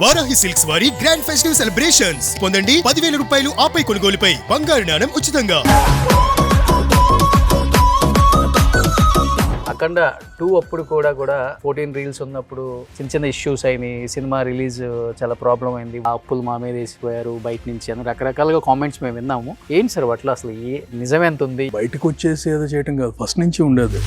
Varahi silks వారి grand festive celebrations పొందండి 10,000 రూపాయలు ఆపై కొనుగోలుపై బంగారు నాణెం ఉచితంగా. అఖండ 2 అప్పుడు కూడా 14 రీల్స్ ఉన్నప్పుడు చిన్న ఇష్యూస్ అయినాయి. సినిమా రిలీజ్ చాలా ప్రాబ్లం అయింది. ఆ అప్పులు మా మీద వేసిపోయారు బయట నుంచి అని రకరకాలుగా కామెంట్స్ మేము విన్నాము. ఏంటి సార్ వాటిలో అసలు నిజం ఎంత ఉంది? బయటకు వచ్చేసి ఏదో చేయటం కాదు, ఫస్ట్ నుంచి ఉండేది.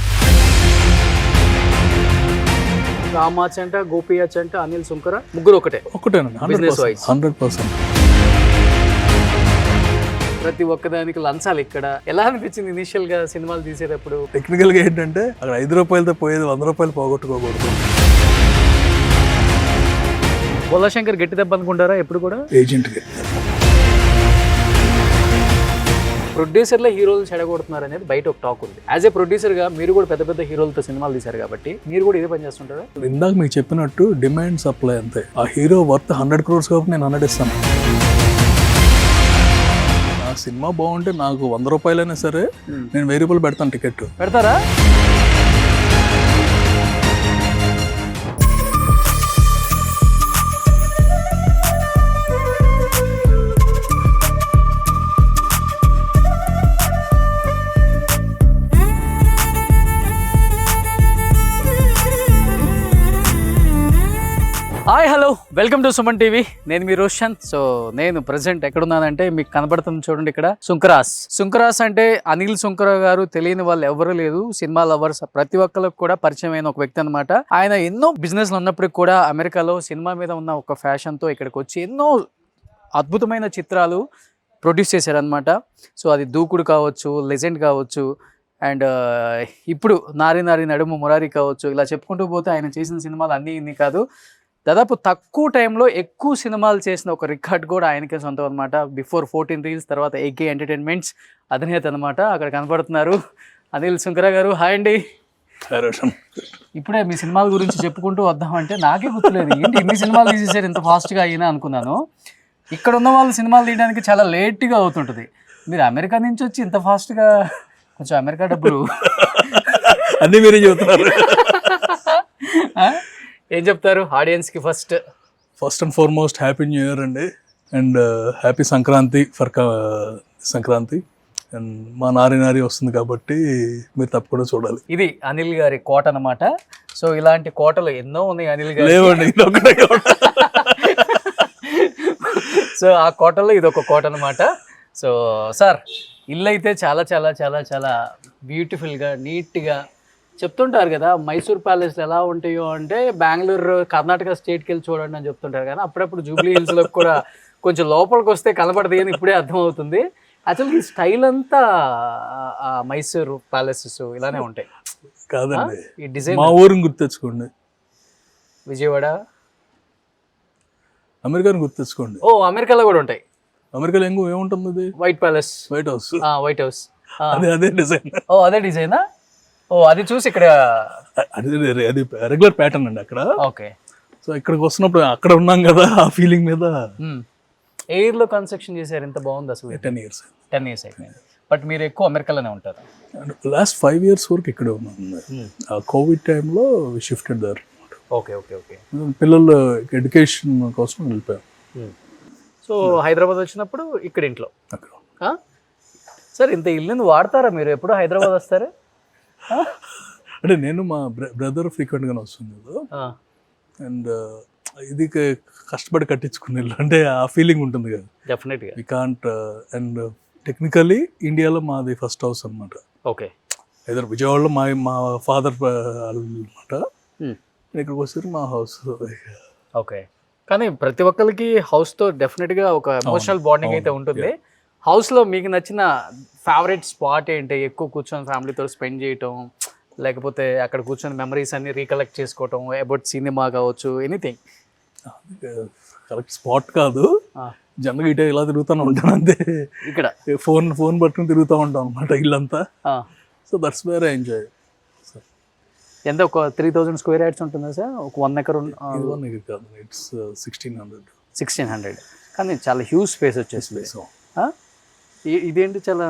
రామాచంట, గోపియాచంట, అనిల్ సుంకర ముగ్గురు ఒకటేనండి. 100%. ప్రతి ఒక్కదానికి లంచాలు. ఇక్కడ ఎలా అనిపించింది ఇనిషియల్ గా సినిమాలు తీసేటప్పుడు? టెక్నికల్ గా ఏంటంటే అక్కడ 5 రూపాయలతో పోయేది 100 రూపాయలు పోగొట్టుకోకూడదు. బొల్లాశంకర్ గట్టి దెబ్బ అనుకుంటారా ఎప్పుడు కూడా? ఏజెంట్ ప్రొడ్యూసర్ల హీరోలు చెడగొడుతున్నారు అనేది బయట ఒక టాక్ ఉంది. యాజ్ ఏ ప్రొడ్యూసర్ గా మీరు కూడా పెద్ద హీరోలతో సినిమాలు తీశారు కాబట్టి మీరు కూడా ఇదే పని చేస్తుంటారా? ఇందాక మీకు చెప్పినట్టు డిమాండ్ సప్లై అంతే. ఆ హీరో వర్త్ 100 crores కాబట్టి నేను 100 ఇస్తాను. నా సినిమా బాగుంటే నాకు 100 రూపాయలైనా సరే నేను 1000 రూపాయలు పెడతాను. టికెట్ పెడతారా? Hi hello, welcome to Suman TV. నేను మీ రోషన్. సో నేను ప్రెసెంట్ ఎక్కడున్నానంటే మీకు కనబడుతుంది చూడండి, ఇక్కడ సుంకరాస్ అంటే అనిల్ సుంకర గారు తెలియని వాళ్ళు ఎవరు లేదు. సినిమా లవర్స్ ప్రతి ఒక్కరికి కూడా పరిచయం అయిన ఒక వ్యక్తి అనమాట. ఆయన ఎన్నో బిజినెస్లు ఉన్నప్పటికీ కూడా అమెరికాలో సినిమా మీద ఉన్న ఒక ఫ్యాషన్తో ఇక్కడికి వచ్చి ఎన్నో అద్భుతమైన చిత్రాలు ప్రొడ్యూస్ చేశారనమాట. సో అది దూకుడు కావచ్చు, లెజెండ్ కావచ్చు, అండ్ ఇప్పుడు నారి నడుము మురారి కావచ్చు. ఇలా చెప్పుకుంటూ పోతే ఆయన చేసిన సినిమాలు అన్నీ ఇన్ని కాదు, దాదాపు తక్కువ టైంలో ఎక్కువ సినిమాలు చేసిన ఒక రికార్డ్ కూడా ఆయనకే సొంతం అనమాట. బిఫోర్ 14 రీల్స్, తర్వాత AK ఎంటర్టైన్మెంట్స్ అధినేత అనమాట. అక్కడ కనపడుతున్నారు అనిల్ సుంకర గారు. హాయ్ అండి. ఇప్పుడే మీ సినిమాల గురించి చెప్పుకుంటూ వద్దామంటే నాకే గుర్తులేదు ఏంటి ఇన్ని సినిమాలు తీసేసారు ఇంత ఫాస్ట్గా అయినా అనుకున్నాను. ఇక్కడ ఉన్న వాళ్ళు సినిమాలు తీయడానికి చాలా లేట్గా అవుతుంటుంది. మీరు అమెరికా నుంచి వచ్చి ఇంత ఫాస్ట్గా, కొంచెం అమెరికా డబ్బులు అన్నీ మీరే చెబుతున్నారు. ఏం చెప్తారు ఆడియన్స్కి? First and foremost happy new year అండి, and happy Sankranti for Sankranti. And మా నారి వస్తుంది కాబట్టి మీరు తప్పకుండా చూడాలి. ఇది అనిల్ గారి కోట అనమాట. సో ఇలాంటి కోటలు ఎన్నో ఉన్నాయి అనిల్ గారు. లేవండి, సో ఆ కోటలో ఇది ఒక కోట అనమాట. సో సార్, ఇల్లు అయితే చాలా చాలా చాలా చాలా బ్యూటిఫుల్గా నీట్గా చెప్తుంటారు కదా. మైసూర్ ప్యాలెస్ ఎలా ఉంటాయో అంటే బెంగళూరు, కర్ణాటక స్టేట్కి వెళ్ళి చూడండి అని చెప్తుంటారు. కానీ అప్పుడప్పుడు జూబ్లీ హిల్స్లో కూడా కొంచెం లోపలికి వస్తే కనపడదు అని ఇప్పుడే అర్థమవుతుంది. యాక్చువల్గా ఈ స్టైల్ అంతా మైసూర్ ప్యాలెసెస్ ఇలానే ఉంటాయి కాదండి. ఈ డిజైన్ మా ఊరిని గుర్తెచ్చుకోండి, విజయవాడ, అమెరికాని గుర్తెచ్చుకోండి. ఓ అమెరికాలో కూడా ఉంటాయి. అమెరికాలో ఏముంటుంది? అది వైట్ ప్యాలెస్, వైట్ హౌస్. అదే డిజైన్. ఓ అదే డిజైనా? ఓ అది చూసి ఇక్కడ అది రెగ్యులర్ ప్యాటర్న్ అండి అక్కడ. ఓకే. సో ఇక్కడికి వస్తున్నప్పుడు అక్కడ ఉన్నాం కదా, ఆ ఫీలింగ్ మీద. ఎయిర్ లో కన్స్ట్రక్షన్ చేశారు, ఎంత బాగుంది అసలు. 10 years అయిపోయింది. బట్ మీరు ఎక్కువ అమెరికాలోనే ఉంటారు? లాస్ట్ 5 years వరకు ఇక్కడే ఉన్నాను. ఆ కోవిడ్ టైంలో షిఫ్టెడ్ దర్. ఓకే. పిల్లలు ఎడ్యుకేషన్ కోసం వెళ్ళిపోయాం. సో హైదరాబాద్ వచ్చినప్పుడు ఇక్కడ ఇంట్లో సార్ ఇంత ఇల్లుని వాడతారా మీరు? ఎప్పుడు హైదరాబాద్ వస్తారా? అంటే నేను మా బ్రదర్ ఫ్రీక్వెంట్గానే వస్తుంది కదా, అండ్ ఇది కష్టపడి కట్టించుకునే ఇల్లు అంటే ఆ ఫీలింగ్ ఉంటుంది కదా. డెఫినెట్గా వి కాంట్. అండ్ టెక్నికలీ ఇండియాలో మాది ఫస్ట్ హౌస్ అనమాట. ఓకే. ఏదో విజయవాడలో మా ఫాదర్ అనమాట. ఇక్కడికి వచ్చారు మా హౌస్. ఓకే. కానీ ప్రతి ఒక్కరికి హౌస్తో డెఫినెట్గా ఒక ఎమోషనల్ బాండింగ్ అయితే ఉంటుంది. హౌస్లో మీకు నచ్చిన ఫేవరెట్ స్పాట్ ఏంటి? ఎక్కువ కూర్చొని ఫ్యామిలీతో స్పెండ్ చేయటం, లేకపోతే అక్కడ కూర్చొని మెమరీస్ అన్ని రీకలెక్ట్ చేసుకోవటం, అబౌట్ సినిమా కావచ్చు, ఎనీథింగ్? కరెక్ట్ స్పాట్ కాదు, జనరల్గా ఇటే ఇలా తిరుగుతూనే ఉంటాను అంతే. ఇక్కడ ఫోన్ పట్టుకుని తిరుగుతూ ఉంటాం అనమాట ఇల్లంతా. So that's where I enjoy. ఎంత ఒక 3000 square yards ఉంటుందా సార్? ఒక 1 acre? 1 acre కాదు, ఇట్స్ 1600. కానీ చాలా హ్యూజ్ స్పేస్ వచ్చేసి. ఇదేంటి చాలా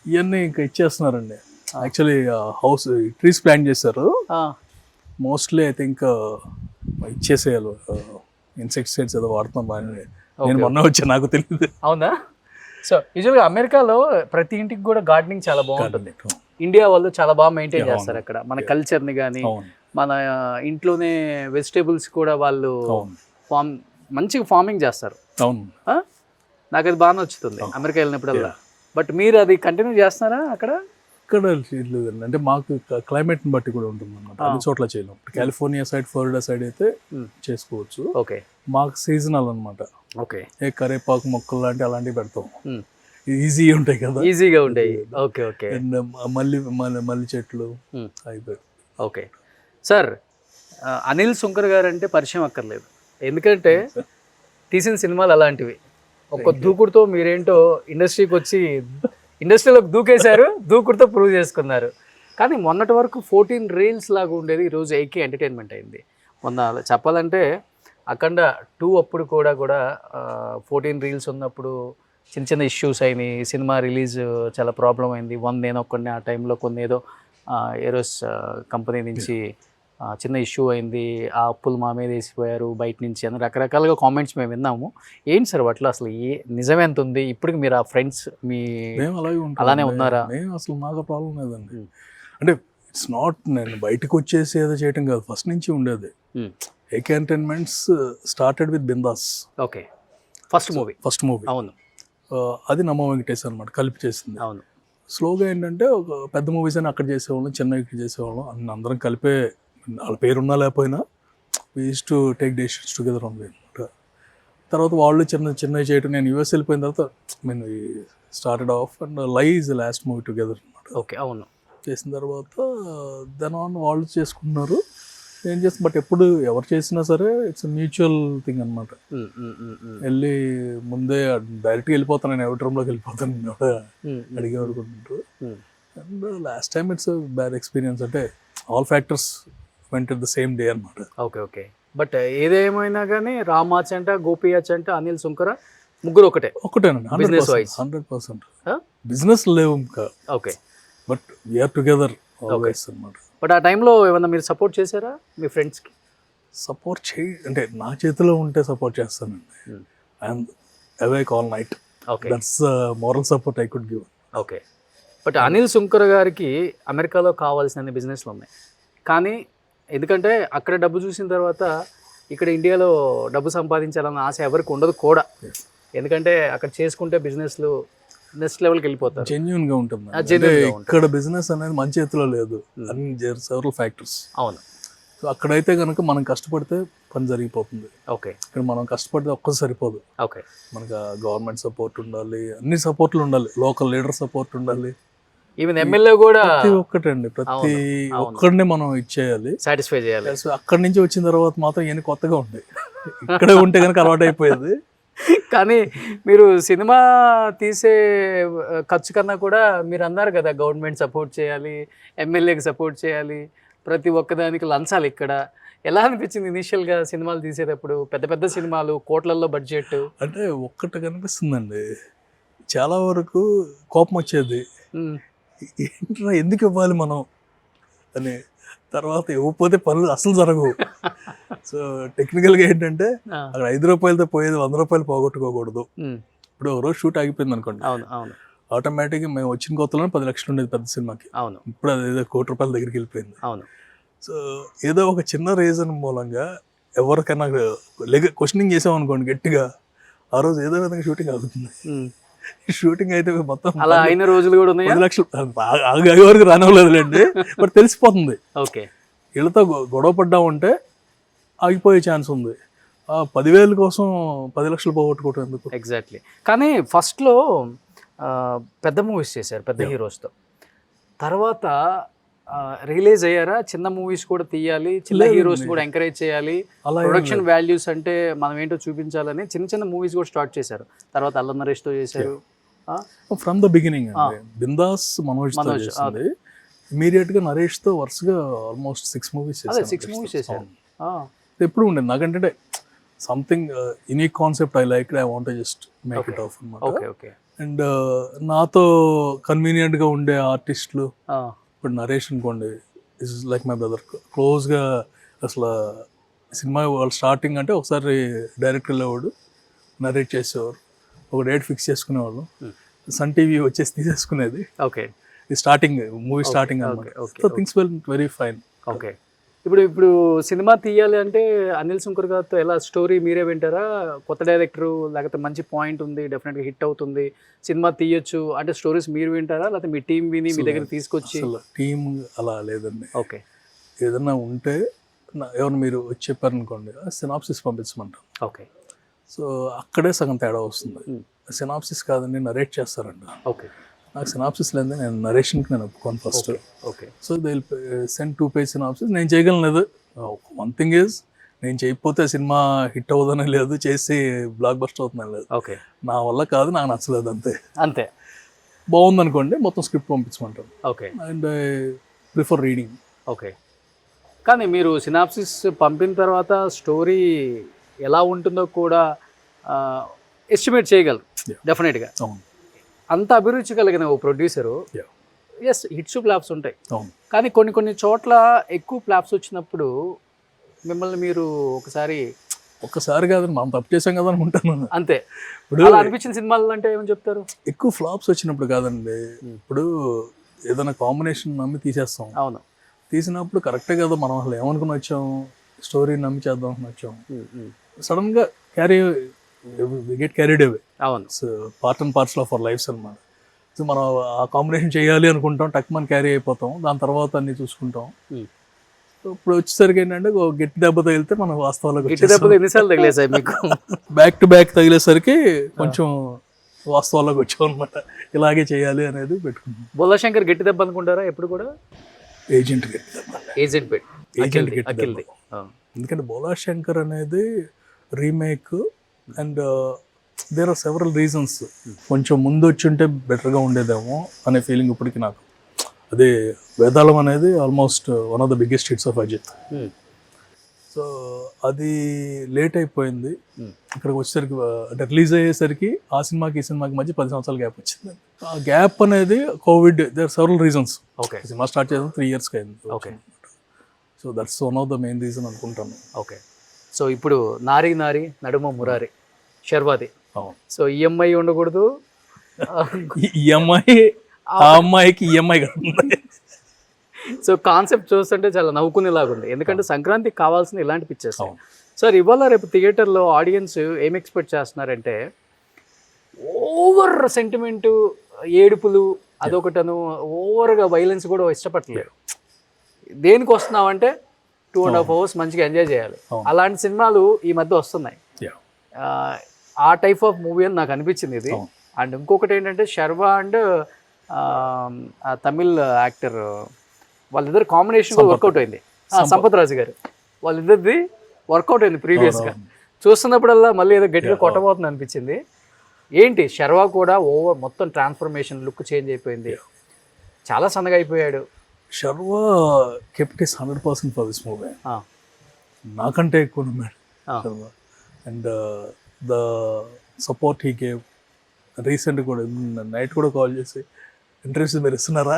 ఇవన్నీ ఇంకా ఇచ్చేస్తున్నారండి. యాక్చువల్లీ హౌస్ ట్రీస్ ప్లాంట్ చేశారు. మోస్ట్లీ ఐ థింక్ ఇచ్చేసేయాలి ఇన్సెక్టిసైడ్స్ ఏదో వాడుతున్నాం బాగా. నేను మొన్న వచ్చా, నాకు తెలియదు. అవునా? సో యూజువల్గా అమెరికాలో ప్రతి ఇంటికి కూడా గార్డెనింగ్ చాలా బాగుంటుంది. ఇండియా వాళ్ళు చాలా బాగా మెయింటైన్ చేస్తారు అక్కడ మన కల్చర్ని కానీ, మన ఇంట్లోనే వెజిటేబుల్స్ కూడా వాళ్ళు మంచిగా ఫార్మింగ్ చేస్తారు. అవును, నాకు అది బాగా నచ్చుతుంది అమెరికా వెళ్ళినప్పుడల్లా. బట్ మీరు అది కంటిన్యూ చేస్తున్నారా అక్కడ? ఇక్కడ లేదండి, అంటే మాకు క్లైమేట్ని బట్టి కూడా ఉంటుంది అన్నమాట. అన్ని చోట్ల చేయలేం. కాలిఫోర్నియా సైడ్, ఫ్లోరిడా సైడ్ అయితే చేసుకోవచ్చు. ఓకే, మాకు సీజనల్ అనమాట. ఓకే, ఏ కరేపాకు మొక్కలు లాంటి అలాంటివి పెడతాం, ఈజీ ఉంటాయి కదా, ఈజీగా ఉంటాయి. Okay, okay. అండ్ మల్లి చెట్లు అయిపోయి. ఓకే సార్, అనిల్ సుంకర్ గారు అంటే పరిచయం అక్కర్లేదు, ఎందుకంటే తీసిన సినిమాలు అలాంటివి. ఒక్క దూకుడుతో మీరేంటో ఇండస్ట్రీకి వచ్చి ఇండస్ట్రీలోకి దూకేశారు, దూకుడుతో ప్రూవ్ చేసుకున్నారు. కానీ మొన్నటి వరకు 14 రీల్స్ లాగా ఉండేది, ఈరోజు 8K ఎంటర్టైన్మెంట్ అయింది. మొన్న చెప్పాలంటే అఖండ 2 అప్పుడు కూడా 14 రీల్స్ ఉన్నప్పుడు చిన్న చిన్న ఇష్యూస్ అయినాయి. సినిమా రిలీజ్ చాలా ప్రాబ్లం అయింది. నేను ఒక్కడిని ఆ టైంలో కొన్ని ఏదో ఏరోస్ కంపెనీ నుంచి చిన్న ఇష్యూ అయింది. ఆ అప్పులు మా మీద వేసిపోయారు బయట నుంచి అని రకరకాలుగా కామెంట్స్ మేము విన్నాము. ఏంటి సార్ వాటిలో అసలు నిజం ఎంత ఉంది? ఇప్పటికి మీరు ఆ ఫ్రెండ్స్ మీ అలానే ఉన్నారా? అసలు మాకు ప్రాబ్లం లేదండి. అంటే ఇట్స్ నాట్ నేను బయటకు వచ్చేసి ఏదో చేయటం కాదు, ఫస్ట్ నుంచి ఉండేది. AK entertainments started with bindaas. Okay, first movie. అవును, అది నమ్మ వెంకటేష్ అనమాట, కలిపి చేసింది. అవును. స్లోగా ఏంటంటే ఒక పెద్ద మూవీస్ అని అక్కడ చేసేవాళ్ళం, చిన్న ఇక్కడ చేసేవాళ్ళం, అందరం కలిపే. వాళ్ళ పేరున్నా లేకపోయినా we use to take decisions together ఉంది అనమాట. తర్వాత వాళ్ళు చిన్నవి చేయటం, నేను యూఎస్ వెళ్ళిపోయిన తర్వాత నేను స్టార్టెడ్ ఆఫ్ అండ్ లై ఈజ్ లాస్ట్ మూవీ టుగెదర్ అనమాట. ఓకే, అవును. చేసిన తర్వాత దెన్ ఆన్ వాళ్ళు చేసుకున్నారు, ఏం చేస్తాం. బట్ ఎప్పుడు ఎవరు చేసినా సరే ఇట్స్ మ్యూచువల్ థింగ్ అనమాట. వెళ్ళి ముందే డైరెక్ట్గా వెళ్ళిపోతాను, నేను ఎవరి రూమ్లోకి వెళ్ళిపోతాను అడిగే అనుకుంటుంటారు. And last time it's bad experience, అంటే all factors went the same day అనమాట. Okay, okay. బట్ ఏదేమైనా కానీ రామాచ్ అంట, గోపియాచ్ అంట, అనిల్ సుంకర ముగ్గురు ఒకటేనండి. 100% బిజినెస్ లేవు ఇంకా. Okay, but we are together always అనమాట. బట్ ఆ టైంలో ఏమన్నా మీరు సపోర్ట్ చేశారా మీ ఫ్రెండ్స్కి? సపోర్ట్ అంటే నా చేతిలో ఉంటే సపోర్ట్ చేస్తానండి. I'm awake all night. Okay, that's moral support I could give. Okay. But Anil Sunkar గారికి అమెరికాలో కావాల్సిన బిజినెస్లు ఉన్నాయి, కానీ ఎందుకంటే అక్కడ డబ్బు చూసిన తర్వాత ఇక్కడ ఇండియాలో డబ్బు సంపాదించాలన్న ఆశ ఎవరికి ఉండదు కూడా. ఎందుకంటే అక్కడ చేసుకుంటే బిజినెస్లు నెక్స్ట్ లెవెల్కి వెళ్ళిపోతారు. జెన్యూన్గా ఉంటుంది. ఇక్కడ బిజినెస్ అనేది మన చేతిలో లేదు, అన్ని సెవరల్ ఫ్యాక్టర్స్. అవును. సో అక్కడైతే కనుక మనం కష్టపడితే పని జరిగిపోతుంది. ఓకే, ఇక్కడ మనం కష్టపడితే ఒక్కటి సరిపోదు. ఓకే, మనకు గవర్నమెంట్ సపోర్ట్ ఉండాలి, అన్ని సపోర్ట్లు ఉండాలి, లోకల్ లీడర్ సపోర్ట్ ఉండాలి, ఈవెన్ ఎమ్మెల్యే కూడా. ప్రతి ఒక్కటండి, ప్రతి ఒక్కడిని మనం ఇచ్చేయాలి, సాటిస్ఫై చేయాలి. అక్కడి నుంచి వచ్చిన తర్వాత మాత్రం ఏమి కొత్తగా ఉంటాయి, ఇక్కడే ఉంటే కనుక అలవాటు అయిపోయేది. కానీ మీరు సినిమా తీసే ఖర్చు కన్నా కూడా మీరు అన్నారు కదా గవర్నమెంట్ సపోర్ట్ చేయాలి, ఎమ్మెల్యేకి సపోర్ట్ చేయాలి, ప్రతి ఒక్కదానికి లంచాలు. ఇక్కడ ఎలా అనిపించింది ఇనీషియల్గా సినిమాలు తీసేటప్పుడు? పెద్ద పెద్ద సినిమాలు, కోట్లల్లో బడ్జెట్. అంటే ఒక్కటి కనిపిస్తుందండి, చాలా వరకు కోపం వచ్చేది, ఏంట్రా ఎందుకు ఇవ్వాలి మనం అని. తర్వాత ఇవ్వకపోతే పనులు అసలు జరగవు. సో టెక్నికల్గా ఏంటంటే అక్కడ 5 రూపాయలతో పోయేది 100 రూపాయలు పోగొట్టుకోకూడదు. ఇప్పుడు ఒక రోజు షూట్ ఆగిపోయింది అనుకోండి, ఆటోమేటిక్గా మేము వచ్చిన కొత్తలో 10 లక్షలు ఉండేది పెద్ద సినిమాకి. అవును, ఇప్పుడు అది ఏదో 1 కోటి రూపాయల దగ్గరికి వెళ్ళిపోయింది. అవును. సో ఏదో ఒక చిన్న రీజన్ మూలంగా ఎవరికైనా క్వశ్చనింగ్ చేసామనుకోండి గట్టిగా, ఆ రోజు ఏదో విధంగా షూటింగ్ అవుతుంది. షూటింగ్ అయితే మొత్తం అలా అయిన రోజులు కూడా ఉన్నాయి. 10 లక్షలు ఆగే వరకు రానివ్వలేదులేండి, బట్ తెలిసిపోతుంది. ఓకే, వీళ్ళతో గొడవ పడ్డామంటే ఆగిపోయే ఛాన్స్ ఉంది. 10,000 కోసం 10 లక్షలు పోగొట్టుకోవటం ఎందుకు? ఎగ్జాక్ట్లీ. కానీ ఫస్ట్లో పెద్ద మూవీస్ చేశారు పెద్ద హీరోస్తో, తర్వాత రియలైజ్ అయ్యారా చిన్న మూవీస్ కూడా తీయాలి, చిన్న హీరోస్ కూడా ఎంకరేజ్ చేయాలి, ప్రొడక్షన్ వాల్యూస్ అంటే మనం ఏంటో చూపించాలని చిన్న చిన్న మూవీస్ కూడా స్టార్ట్ చేశారు. తర్వాత అల్లం నరేష్తో చేశారు. ఫ్రమ్ ద బిగినింగ్ బిందాస్ మనోజ్తో చేసింది. ఇమీడియట్ గా నరేష్ తో వరుసగా ఆల్మోస్ట్ 6 మూవీస్ చేశారు. ఎప్పుడు ఉండేది నాకంటే something unique concept I like, I want just make it of అన్నమాట. అండ్ నాతో కన్వీనియంట్ గా ఉండే ఆర్టిస్టులు, ఇప్పుడు నరేష్ అనుకోండి ఇస్ లైక్ మై బ్రదర్, క్లోజ్గా అసలు సినిమా వాళ్ళు స్టార్టింగ్ అంటే ఒకసారి డైరెక్టర్ వెళ్ళేవాడు, నరేట్ చేసేవారు, ఒక డేట్ ఫిక్స్ చేసుకునేవాళ్ళు, సన్ టీవీ వచ్చేసి తీసేసుకునేది. ఓకే. ఈ స్టార్టింగ్ మూవీ స్టార్టింగ్ అనమాట. So things well very fine. Okay. ఇప్పుడు సినిమా తీయాలి అంటే అనిల్ శంకర్ గారితో ఎలా స్టోరీ మీరే వింటారా? కొత్త డైరెక్టరు లేకపోతే మంచి పాయింట్ ఉంది, డెఫినెట్గా హిట్ అవుతుంది, సినిమా తీయొచ్చు అంటే స్టోరీస్ మీరు వింటారా, లేకపోతే మీ టీం విని మీ దగ్గర తీసుకొచ్చి? టీం అలా లేదండి. ఓకే. ఏదన్నా ఉంటే ఎవరు మీరు వచ్చి చెప్పారనుకోండి, సినాప్సిస్ పంపించమంటాం. ఓకే. సో అక్కడే సగం తేడా వస్తుంది. సినాప్సిస్ కాదండి, నరేట్ చేస్తారంట. ఓకే. నాకు సినాప్సిస్ లేదు, నేను నరేషన్కి నేను ఒప్పుకోను first. Okay. So they send 2 page synopsis. నేను చేయగలను లేదు. వన్ థింగ్ ఈజ్, నేను చేయకపోతే సినిమా హిట్ అవుతుందని లేదు, చేసి బ్లాక్ బస్టర్ అవుతుందని లేదు. ఓకే. నా వల్ల కాదు, నాకు నచ్చలేదు అంతే. అంతే. బాగుంది అనుకోండి, మొత్తం స్క్రిప్ట్ పంపించమంటాను. Okay. And I prefer reading. Okay. కానీ మీరు సినాప్సిస్ పంపిన తర్వాత స్టోరీ ఎలా ఉంటుందో కూడా ఎస్టిమేట్ చేయగలరు డెఫినెట్గా. అవును. అంత అభిరుచి కలిగిన ఓ ప్రొడ్యూసరు, ఎస్ హిట్స్ ఫ్లాప్స్ ఉంటాయి, కానీ కొన్ని చోట్ల ఎక్కువ ఫ్లాప్స్ వచ్చినప్పుడు మిమ్మల్ని మీరు ఒక్కసారి కాదని మనం తప్పు చేసాం కదా అనుకుంటాను అంతే. ఇప్పుడు అలా అనిపించిన సినిమాలు అంటే ఏమని చెప్తారు? ఎక్కువ ఫ్లాప్స్ వచ్చినప్పుడు కాదండి, ఇప్పుడు ఏదైనా కాంబినేషన్ నమ్మి తీసేస్తాం. అవును. తీసినప్పుడు కరెక్టే కదా, మనం అసలు ఏమనుకుని వచ్చాం, స్టోరీ నమ్మి చేద్దాం అని వచ్చాం, సడన్గా గెట్ క్యారీడ్ అవే. అవును. So part and parts of our lives అనమాట. సో మనం ఆ కాంబినేషన్ చేయాలి అనుకుంటాం, టక్ మనం క్యారీ అయిపోతాం, దాని తర్వాత అన్ని చూసుకుంటాం. సో ఇప్పుడు వచ్చేసరికి ఏంటంటే గట్టి దెబ్బ తగిలితే మనం వాస్తవాలకు ఎన్నిసార్లు తగిలేసాయి మీకు? బ్యాక్ టు బ్యాక్ తగిలేసరికి కొంచెం వాస్తవాలకు వచ్చాం అనమాట. ఇలాగే చేయాలి అనేది పెట్టుకున్నాం. బొల్లశంకర్ గట్టి దెబ్బ అనుకుంటారా ఎప్పుడు కూడా? ఏజెంట్ గట్టి దెబ్బ. ఏజెంట్ గట్టి దెబ్బ. ఎందుకంటే బోలాశంకర్ అనేది remake and there are several reasons. కొంచెం ముందు వచ్చి ఉంటే బెటర్గా ఉండేదేమో అనే ఫీలింగ్ ఇప్పటికి నాకు. అదే వేదాళం అనేది almost one of the biggest hits of Ajith. So అది లేట్ అయిపోయింది. ఇక్కడికి వచ్చేసరికి అంటే రిలీజ్ అయ్యేసరికి ఆ సినిమాకి ఈ సినిమాకి మధ్య 10 సంవత్సరాల గ్యాప్ వచ్చింది. ఆ గ్యాప్ అనేది Covid, there are several reasons. Okay. సినిమా స్టార్ట్ చేసిన 3 years అయింది. Okay. So that's one of the main reason అనుకుంటాను. ఓకే. సో ఇప్పుడు నారీ నడుమ మురారి శర్వాది. సో ఈఎంఐ ఉండకూడదు, ఈఎంఐ ఆ అమ్మాయికి ఈఎంఐ కడుతుంది. సో కాన్సెప్ట్ చూస్తుంటే చాలా నవ్వుకునేలాగా ఉంది, ఎందుకంటే సంక్రాంతికి కావాల్సిన ఇలాంటి పిక్చర్స్. సార్ ఇవాళ రేపు థియేటర్లో ఆడియన్స్ ఏం ఎక్స్పెక్ట్ చేస్తున్నారంటే ఓవర్ సెంటిమెంట్, ఏడుపులు అదొకటను, ఓవర్గా వైలెన్స్ కూడా ఇష్టపడలేదు. దేనికి వస్తున్నామంటే 2.5 hours మంచిగా ఎంజాయ్ చేయాలి. అలాంటి సినిమాలు ఈ మధ్య వస్తున్నాయి. ఆ టైప్ ఆఫ్ మూవీ అని నాకు అనిపించింది ఇది. అండ్ ఇంకొకటి ఏంటంటే శర్వా అండ్ తమిళ్ యాక్టర్ వాళ్ళిద్దరు కాంబినేషన్ వర్కౌట్ అయింది. సంపత్ రాజు గారు వాళ్ళిద్దరిది వర్కౌట్ అయింది ప్రీవియస్గా. చూస్తున్నప్పుడల్లా మళ్ళీ ఏదో గట్టిగా కొట్టబోతుంది అనిపించింది. ఏంటి శర్వా కూడా ఓవర్ మొత్తం ట్రాన్స్ఫర్మేషన్, లుక్ చేంజ్ అయిపోయింది, చాలా సన్నగా అయిపోయాడు. Sharwa kept is 100% for this movie. నాకంటే ఎక్కువ ఉన్నాడు Sharwa. And the support he gave. Recent కూడా నైట్ కూడా కాల్ చేసి ఇంటర్వ్యూస్ మీరు ఇస్తున్నారా,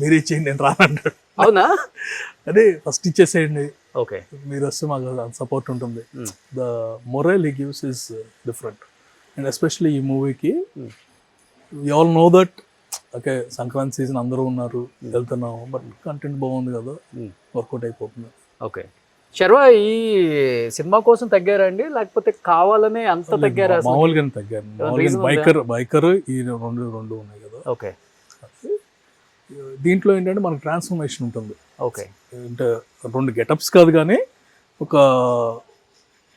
మీరు ఇచ్చేయండి, నేను రానంటాడు. అవునా? అదే ఫస్ట్ ఇచ్చేసేయండి, ఓకే, మీరు వస్తే మాకు సపోర్ట్ ఉంటుంది. The moral he gives is different. And especially ఈ మూవీకి you all know that okay Sankranti season అందరూ ఉన్నారు, వెళ్తున్నాము, బట్ కంటెంట్ బాగుంది కదా, వర్కౌట్ అయిపోతుంది. ఓకే. శర్వా ఈ సినిమా కోసం తగ్గారా అండి, లేకపోతే కావాలనే అంత తగ్గారా? మామూలుగానే తగ్గారు. బైకర్ ఈ రెండు ఉన్నాయి కదా. ఓకే. దీంట్లో ఏంటంటే మనకు ట్రాన్స్ఫర్మేషన్ ఉంటుంది. ఓకే. అంటే 2 గెటప్స్ కాదు కానీ ఒక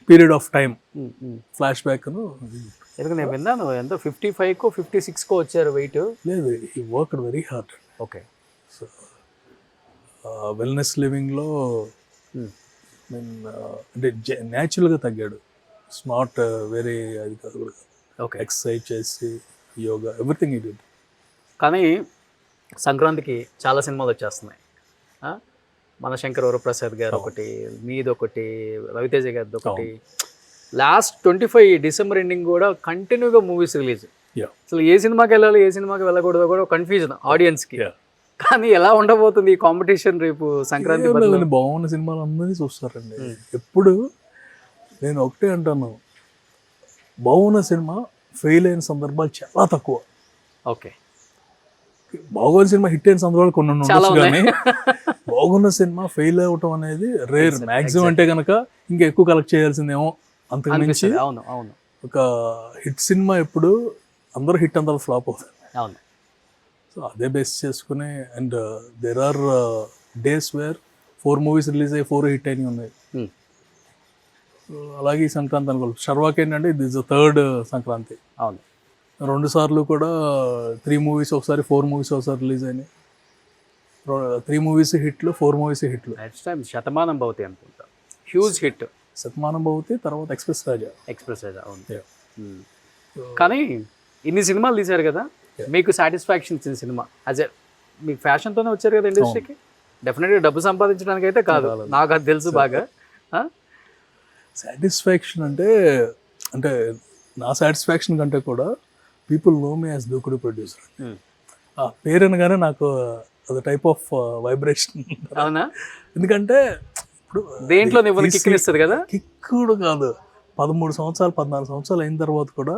period of time flash back. ఎందుకంటే నేను విన్నాను ఎంతో 55కో 56కో వచ్చారు వెయిట్. లేదు, ఈ work very hard. Okay. So wellness లివింగ్లో మీన్ అంటే న్యాచురల్గా తగ్గాడు. ఇట్స్ నాట్ వెరీ అది కాదు కూడా. ఓకే. ఎక్సర్సైజ్ చేసి యోగా ఎవ్రీథింగ్ ఈ డిడ్. కానీ సంక్రాంతికి చాలా సినిమాలు వచ్చేస్తున్నాయి. మన శంకర్ వరప్రసాద్ గారు ఒకటి, మీదొకటి, రవితేజ గారిది ఒకటి, లాస్ట్ 25 డిసెంబర్ ఎండింగ్ కూడా కంటిన్యూగా మూవీస్ రిలీజ్. అసలు ఏ సినిమాకి వెళ్ళాలి, ఏ సినిమాకి వెళ్ళకూడదో కూడా కన్ఫ్యూజన్ ఆడియన్స్కి. కానీ ఎలా ఉండబోతుంది ఈ కాంపిటీషన్ రేపు సంక్రాంతి బదులు? లేదండి, బాగున్న సినిమాలు అందరినీ చూస్తారండి. ఎప్పుడు నేను ఒకటే అంటాను, బాగున్న సినిమా ఫెయిల్ అయిన సందర్భాలు చాలా తక్కువ. ఓకే, బాగున్న సినిమా హిట్ అయిన సందర్భాలు కొన్ని చాలా ఉండొచ్చు, ఉన్నాయి. కానీ బాగున్న సినిమా ఫెయిల్ అవ్వటం అనేది రేర్. మ్యాక్సిమం అంటే కనుక ఇంకా ఎక్కువ కలెక్ట్ చేయాల్సిందేమో, అంతకు మించి అనిపిస్తుంది. అవును అవును ఒక హిట్ సినిమా ఎప్పుడు అందరూ హిట్ అంతా ఫ్లాప్ అవుతుంది. అవును. సో అదే బేస్ చేసుకుని, and there are days where 4 movies release అయ్యి 4 హిట్ అయినవి ఉన్నాయి. Hmm. So, అలాగే ఈ సంక్రాంతి అనుకో, షర్వాక్ ఏంటంటే ఇది 3rd సంక్రాంతి. అవును 2 సార్లు కూడా 3 మూవీస్ ఒకసారి, 4 మూవీస్ ఒకసారి రిలీజ్ అయినాయి. 3 మూవీస్ హిట్లు, 4 మూవీస్ హిట్లు. నెక్స్ట్ టైం శతమానం భవతి అనుకుంటా, హ్యూజ్ హిట్. శతమానం భవతి, తర్వాత ఎక్స్ప్రెస్ రాజా. ఎక్స్ప్రెస్ రాజా, అవును. Yeah. కానీ ఇన్ని సినిమాలు తీశారు కదా, మీకు సాటిస్ఫాక్షన్ ఇచ్చిన సినిమా యాజ్ ఎ, మీకు ఫ్యాషన్తోనే వచ్చారు కదా ఇండస్ట్రీకి, డెఫినెట్గా డబ్బు సంపాదించడానికి అయితే కాదు, నాకు అది తెలుసు బాగా. సాటిస్ఫాక్షన్ అంటే నా సాటిస్ఫాక్షన్ కంటే కూడా పీపుల్ నో మీ యాజ్ దూకుడు ప్రొడ్యూసర్. ఆ పేరు అనగానే నాకు అది టైప్ ఆఫ్ వైబ్రేషన్. అవునా? ఎందుకంటే ఇప్పుడు దేంట్లో నువ్వు కిక్కినిస్తుంది కదా, కిక్కుడు కాదు, 13 సంవత్సరాలు 14 సంవత్సరాలు అయిన తర్వాత కూడా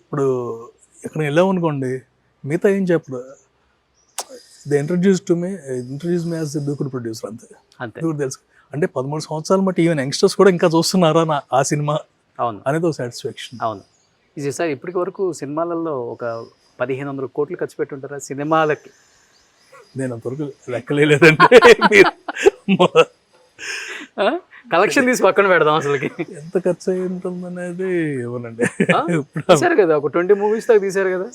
ఇప్పుడు ఎక్కడ వెళ్ళామనుకోండి, మిగతా ఏం చెప్పరు, దే ఇంట్రడ్యూస్ మీ యాజ్ దూకుడు ప్రొడ్యూసర్, అంతే. దూకుడు తెలుసు అంటే 13 సంవత్సరాలు బట్టి ఈవెన్ యంగ్స్టర్స్ కూడా ఇంకా చూస్తున్నారా ఆ సినిమా, అవును అనేది ఒక సాటిస్ఫాక్షన్. అవును. ఇది సార్ ఇప్పటి వరకు సినిమాలలో ఒక 1500 కోట్లు ఖర్చు పెట్టుంటారా సినిమాలకి? నేను అంతవరకు లెక్కలేదంటే కలెక్షన్ తీసి పక్కన పెడదాం, అసలుకి ఎంత ఖర్చు అయి ఉంటుంది అనేది ఇవ్వనండి. తీసారు కదా ఒక 20 మూవీస్ దాకా తీసారు కదా.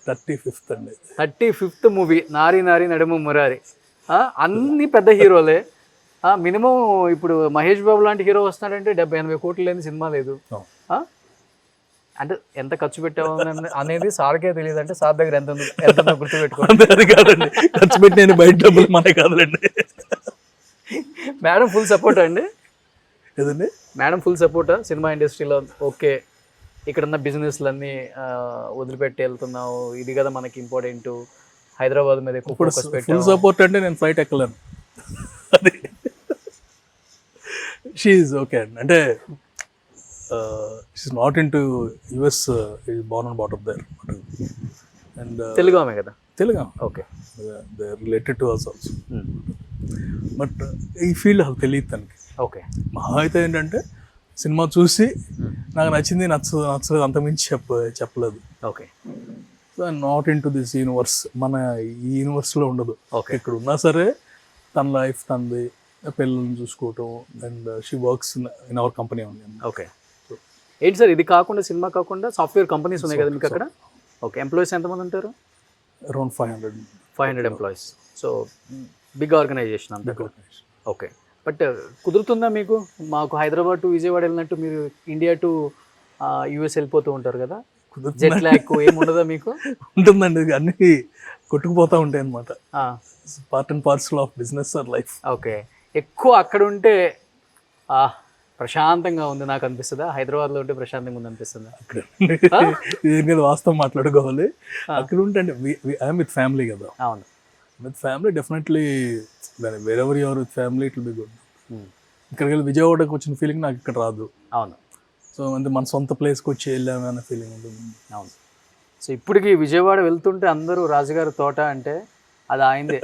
35th అండి, 35th మూవీ, నారి నారి నడుము మురారి, అన్ని పెద్ద హీరోలే. మినిమం ఇప్పుడు మహేష్ బాబు లాంటి హీరో వస్తున్నాడంటే 70-80 కోట్లు లేని సినిమా లేదు. అంటే ఎంత ఖర్చు పెట్టావు అనేది సార్కే తెలియదు, అంటే సార్ దగ్గర ఎంత గుర్తు పెట్టుకోండి. అది కాదండి, ఖర్చు పెట్టి బయట డబ్బులు మనే కాదులేండి. మేడం ఫుల్ సపోర్ట్ అండి. ఏదండి మేడం ఫుల్ సపోర్టా సినిమా ఇండస్ట్రీలో? ఓకే, ఇక్కడున్న బిజినెస్లన్నీ వదిలిపెట్టి వెళ్తున్నావు, ఇది కదా మనకి ఇంపార్టెంట్, హైదరాబాద్ మీద ఎక్కువ ఫోకస్ పెట్టావు. ఫుల్ సపోర్ట్ అంటే నేను ఫ్లైట్ ఎక్కలేను, అది షీఈ్ ఓకే అండి. అంటే she's not in to US, is born and brought up there. And Telugu ఆమె కదా? Telugu. Okay, they are related to us also. But ఈ ఫీల్డ్ అసలు తెలియదు తనకి. ఓకే, మహా అయితే ఏంటంటే సినిమా చూసి నాకు నచ్చింది నచ్చలేదు అంతకుమించి చెప్పలేదు. Okay, so not in to this universe, మన ఈ యూనివర్స్లో ఉండదు. ఓకే, ఇక్కడ ఉన్నా సరే తన లైఫ్ తనది, పిల్లల్ని చూసుకోవటం, and she works in our company ఉంది. ఓకే. ఏంటి సార్ ఇది కాకుండా, సినిమా కాకుండా సాఫ్ట్వేర్ కంపెనీస్ ఉన్నాయి కదా మీకు అక్కడ? ఓకే, ఎంప్లాయీస్ ఎంతమంది ఉంటారు? Around 500 employees. So big organization అంతా. ఓకే, బట్ కుదురుతుందా మీకు? మాకు హైదరాబాద్ టు విజయవాడ వెళ్ళినట్టు మీరు ఇండియా టు యూఎస్ వెళ్ళిపోతూ ఉంటారు కదా, జెట్ ల్యాగ్ ఏమి ఉండదా మీకు? ఉంటుందండి, అన్ని కొట్టుకుపోతూ ఉంటాయి అన్నమాట. Part and parcel of business are life. Okay, ఎక్కువ అక్కడ ఉంటే ప్రశాంతంగా ఉంది నాకు అనిపిస్తుందా, హైదరాబాద్లో ఉంటే ప్రశాంతంగా ఉంది అనిపిస్తుందా? దీని మీద వాస్తవం మాట్లాడుకోవాలి. అక్కడ ఉంటే ఐఎమ్ విత్ ఫ్యామిలీ కదా. అవును, with family definitely, wear ever your with family it will be good. ఇక్కడికి వెళ్ళి విజయవాడకి వచ్చిన ఫీలింగ్ నాకు ఇక్కడ రాదు. అవును. సో అంటే మన సొంత ప్లేస్కి వచ్చి వెళ్ళాము అనే ఫీలింగ్ ఉంటుంది. అవును. సో ఇప్పటికి విజయవాడ వెళ్తుంటే అందరూ రాజుగారి తోట అంటే అది ఆయనదే.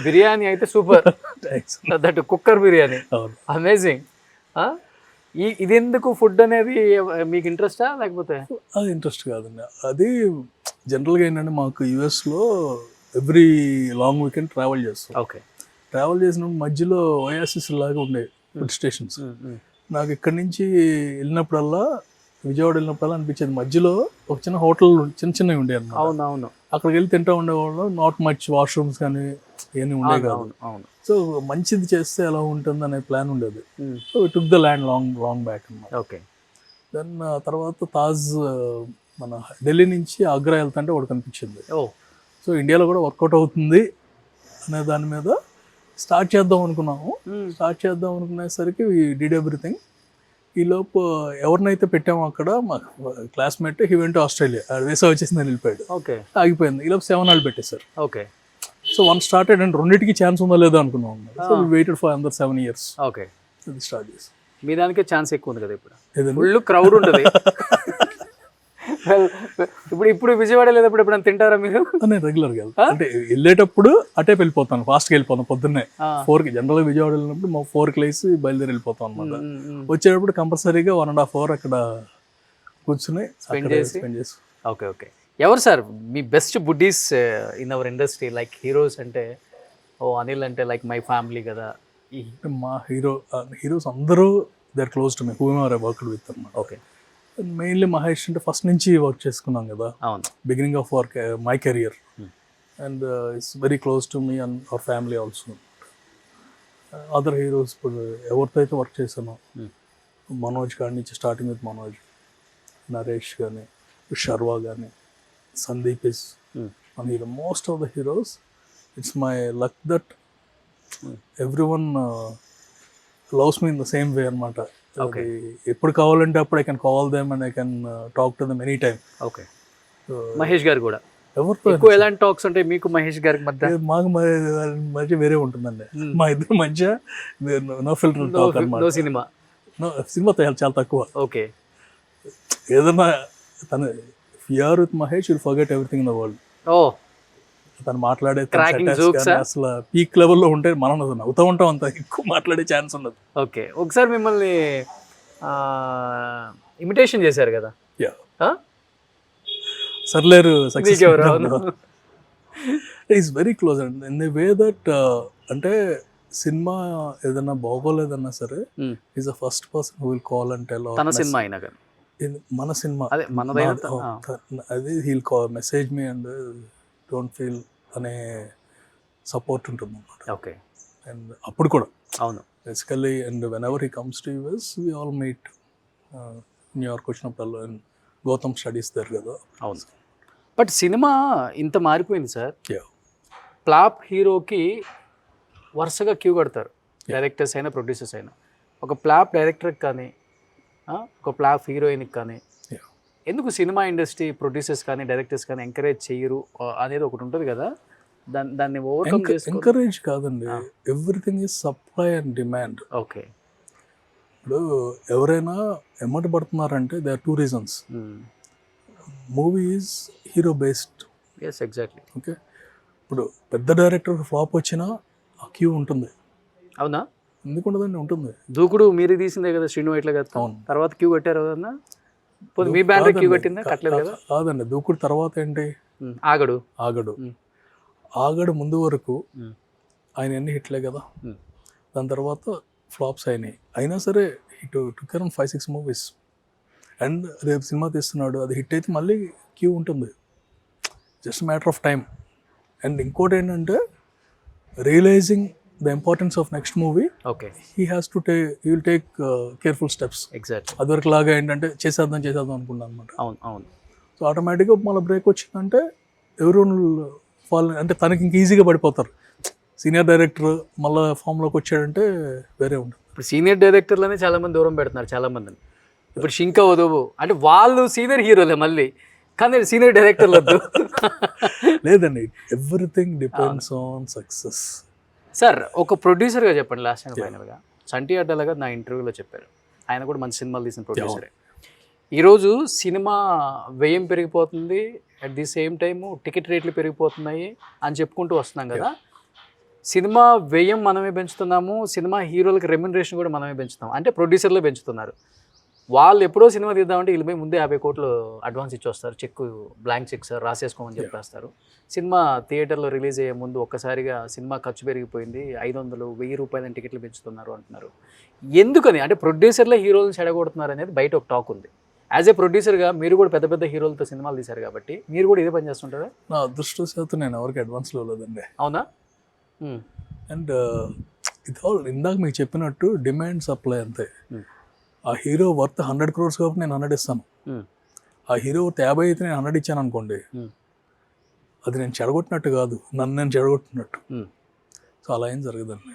బిర్యానీ అయితే super, that cooker biryani amazing. ఇది ఎందుకు ఫుడ్ అనేది మీకు ఇంట్రెస్టా లేకపోతే? అది ఇంట్రెస్ట్ కాదండి, అది జనరల్గా ఏంటంటే మాకు యూఎస్లో ఎవ్రీ లాంగ్ వీకెండ్ ట్రావెల్ చేస్తాం. ఓకే, ట్రావెల్ చేసినప్పుడు మధ్యలో ఓయాసిస్ లాగా ఉండేవి ఫుడ్ స్టేషన్స్. నాకు ఇక్కడి నుంచి వెళ్ళినప్పుడల్లా, విజయవాడ వెళ్ళినప్పుడల్లా అనిపించేది మధ్యలో ఒక చిన్న హోటల్ చిన్నవి ఉండేవి అన్నమాట. అవునవును, అక్కడికి వెళ్ళి తింటూ ఉండేవాళ్ళు. నాట్ మచ్ వాష్రూమ్స్ కానీ ఏమి ఉండేవి కాదు. సో మంచిది చేస్తే ఎలా ఉంటుంది అనే ప్లాన్ ఉండేది. So it took the land long back అన్నమాట. ఓకే, దెన్ తర్వాత తాజ్, మన ఢిల్లీ నుంచి ఆగ్రా వెళ్తుంటే ఒకటి కనిపించింది. సో ఇండియాలో కూడా వర్కౌట్ అవుతుంది అనే దాని మీద స్టార్ట్ చేద్దాం అనుకున్నాము. స్టార్ట్ చేద్దాం అనుకునేసరికి వి డిడ్ ఎవ్రీథింగ్. ఈలోపు ఎవరినైతే పెట్టామో అక్కడ మా classmate he went Australia, visa వచ్చేసిందని వెళ్ళిపోయాడు, ఓకే ఆగిపోయింది. ఈలోపు 7 వాళ్ళు పెట్టేశారు. Okay so one started and రెండింటికి ఛాన్స్ ఉందో లేదో అనుకున్నాం. సో వెయిటెడ్ ఫర్ అందర్ 7 years. ఓకే అది స్టార్ట్ చేసి. మీ దానికే ఛాన్స్ ఎక్కువ ఉంది కదా ఇప్పుడు, ఏదండి? ఫుల్ క్రౌడ్ ఉంటుంది. ఇప్పుడు విజయవాడ లేదప్పుడు ఎప్పుడైనా తింటారా మీరు? నేను రెగ్యులర్గా వెళ్తాను, అంటే వెళ్ళేటప్పుడు అటే వెళ్ళిపోతాను, ఫాస్ట్గా వెళ్ళిపోతాను. పొద్దున్నే 4కి జనరల్గా విజయవాడ వెళ్ళినప్పుడు 4కి లేసి బయలుదేరి వెళ్ళిపోతాం అనమాట. వచ్చేటప్పుడు కంపల్సరీగా 1.5 hours అక్కడ కూర్చుని స్పెండ్ చేసి. Okay okay. ఎవరు సార్ మీ best buddies in our industry? Like heroes అంటే అనిల్ అంటే లైక్ మై ఫ్యామిలీ కదా. మా హీరోస్ అందరూ they are close to me, whoever I worked with అన్నమాట. ఓకే. మెయిన్లీ మహేష్ అంటే ఫస్ట్ నుంచి వర్క్ చేసుకున్నాం కదా, అవును, beginning of work my career, and it's very close to me and our family also. Other heroes ఇప్పుడు ఎవరితో అయితే work చేశానో, మనోజ్ కాడి నుంచి స్టార్టింగ్ విత్ మనోజ్, నరేష్ కానీ, శర్వా కానీ, సందీప్ ఇస్ మన hero. Most of the heroes it's my luck that every one loves me in the same way అనమాట. Okay. ఎప్పుడు కావాలంటే అప్పుడు I can call them and I can talk to them any time. Okay. Mahesh గారు కూడా ఎవరితో ఎక్కువ ఎలాంటి talks ఉంటాయి మీకు మహేష్ గారికి మధ్య? మాకు మధ్య వేరే ఉంటుందండి, మా ఇద్దరు మధ్య నో ఫిల్టర్ టాక్ అనమాట. నో సినిమా, సినిమా చాలా తక్కువ. ఓకే. ఏదన్నా తను fear with Mahesh will forget everything in the world. ఓ, తను మాట్లాడే జోక్స్ అసలు పీక్ లెవెల్లో ఉంటే మనం నవ్వుతూ ఉంటాం, అంత ఎక్కువ మాట్లాడే ఛాన్స్ ఉండదు. ఓకే. ఒకసారి మిమ్మల్ని ఇమిటేషన్ చేశారు కదా, సర్లేరు సక్సెస్ ఎవరు? Is very close and in the way that అంటే సినిమా ఏదన్నా బాగోలేదన్నా సరే is the first person who will call and tell. తన సినిమా అయినా కానీ మన సినిమా అదే మనదైనా అది he'll call message me and don't feel అనే సపోర్ట్ ఉంటుంది అన్నమాట. ఓకే. అండ్ అప్పుడు కూడా అవును basically, and whenever he comes to US we all meet. New York వచ్చినప్పుడు అండ్ గౌతమ్ స్టడీస్ దగ్గర కదా. అవును. బట్ సినిమా ఇంత మారిపోయింది సార్. Yeah. ఫ్లాప్ హీరోకి వరుసగా క్యూ కడతారు, డైరెక్టర్స్ అయినా ప్రొడ్యూసర్స్ అయినా. ఒక ఫ్లాప్ డైరెక్టర్కి కానీ ఒక ఫ్లాప్ హీరోయిన్కి కానీ ఎందుకు సినిమా ఇండస్ట్రీ ప్రొడ్యూసర్స్ కానీ డైరెక్టర్స్ కానీ ఎంకరేజ్ చేయరు అనేది ఒకటి ఉంటుంది కదా, దాన్ని ఓవర్కమ్ చేసుకో. ఎంకరేజ్ కాదండి, everything is supply and demand. Okay. ఇప్పుడు ఎవరైనా ఎమ్మట పడుతున్నారంటే they are 2 reasons. Movie is hero based. Yes, exactly. Okay. ఇప్పుడు పెద్ద డైరెక్టర్ ఫ్లాప్ వచ్చినా ఆ క్యూ ఉంటుంది. అవునా? ఎందుకు ఉండదండి, ఉంటుంది. దూకుడు మీరు తీసిందే కదా శ్రీను వైట్ల గారు, తర్వాత క్యూ కట్టారు కదన్నా. మీ బ్యానర్ క్యూ కట్టిందా? కట్టలేదు కదా. కాదండి, దూకుడు తర్వాత ఏంటి, ఆగడు. ఆగడు ముందు వరకు ఆయన ఎన్ని హిట్లే కదా, దాని తర్వాత ఫ్లాప్స్ అయినాయి. అయినా సరే hit took around 5-6 movies. And రేపు సినిమా తీస్తున్నాడు, అది హిట్ అయితే మళ్ళీ క్యూ ఉంటుంది, just matter of time. And ఇంకోటి ఏంటంటే realising the importance of next movie, okay, he will take careful steps. Exactly. అదివరకు లాగా ఏంటంటే చేసేద్దాం అనుకున్నాను అనమాట. అవును అవును. సో ఆటోమేటిక్గా మళ్ళీ బ్రేక్ వచ్చిందంటే ఎవరు ఫాలో, అంటే తనకి ఇంక ఈజీగా పడిపోతారు. సీనియర్ డైరెక్టర్ మళ్ళీ ఫామ్లోకి వచ్చాడంటే వేరే ఉంటుంది. ఇప్పుడు సీనియర్ డైరెక్టర్లనే చాలా మంది దూరం పెడుతున్నారు చాలా మందిని. ఇప్పుడు షింకా వదవు అంటే వాళ్ళు సీనియర్ హీరోలే మళ్ళీ, కానీ సీనియర్ డైరెక్టర్లు వద్దు. లేదండి, everything depends on success. Sir ఒక ప్రొడ్యూసర్గా చెప్పండి లాస్ట్ అండ్ ఫైనల్గా. చంటి అడ్డాల గారు నా ఇంటర్వ్యూలో చెప్పారు, ఆయన కూడా మంచి సినిమాలు తీసిన ప్రొడ్యూసరే. ఈరోజు సినిమా వ్యయం పెరిగిపోతుంది, at the same time ticket రేట్లు పెరిగిపోతున్నాయి అని చెప్పుకుంటూ వస్తున్నాం కదా. సినిమా వ్యయం మనమే పెంచుతున్నాము, సినిమా హీరోలకి రెమ్యునరేషన్ కూడా మనమే పెంచుతాం, అంటే ప్రొడ్యూసర్లే పెంచుతున్నారు. వాళ్ళు ఎప్పుడో సినిమా తీద్దామంటే వీళ్ళు ముందే 50 కోట్లు అడ్వాన్స్ ఇచ్చి వస్తారు, చెక్ బ్లాంక్ చెక్ సార్ రాసేసుకోమని చెప్పేస్తారు. సినిమా థియేటర్లో రిలీజ్ అయ్యే ముందు ఒక్కసారిగా సినిమా ఖర్చు పెరిగిపోయింది, 500-1000 రూపాయలని టికెట్లు పెంచుతున్నారు అంటున్నారు. ఎందుకని అంటే ప్రొడ్యూసర్లే హీరోలను చెడగొడుతున్నారు అనేది బయట ఒక టాక్ ఉంది. యాజ్ ఏ ప్రొడ్యూసర్గా మీరు కూడా పెద్ద పెద్ద హీరోలతో సినిమాలు తీశారు కాబట్టి మీరు కూడా ఇదే పని చేస్తుంటారా? నా అదృష్టశాతం నేను ఎవరికి అడ్వాన్స్లో లేదండి. అవునా? అండ్ ఇది ఆల్ ఇందాక మీకు చెప్పినట్టు డిమాండ్ సప్లై అంతే. ఆ హీరో వర్త్ 100 crores కాబట్టి నేను 100 ఇస్తాను. ఆ హీరో వర్త్ 50 అయితే నేను 100 ఇచ్చాను అనుకోండి, అది నేను చెడగొట్టినట్టు కాదు, నన్ను నేను చెడగొట్టినట్టు. సో అలా ఏం జరగదండి.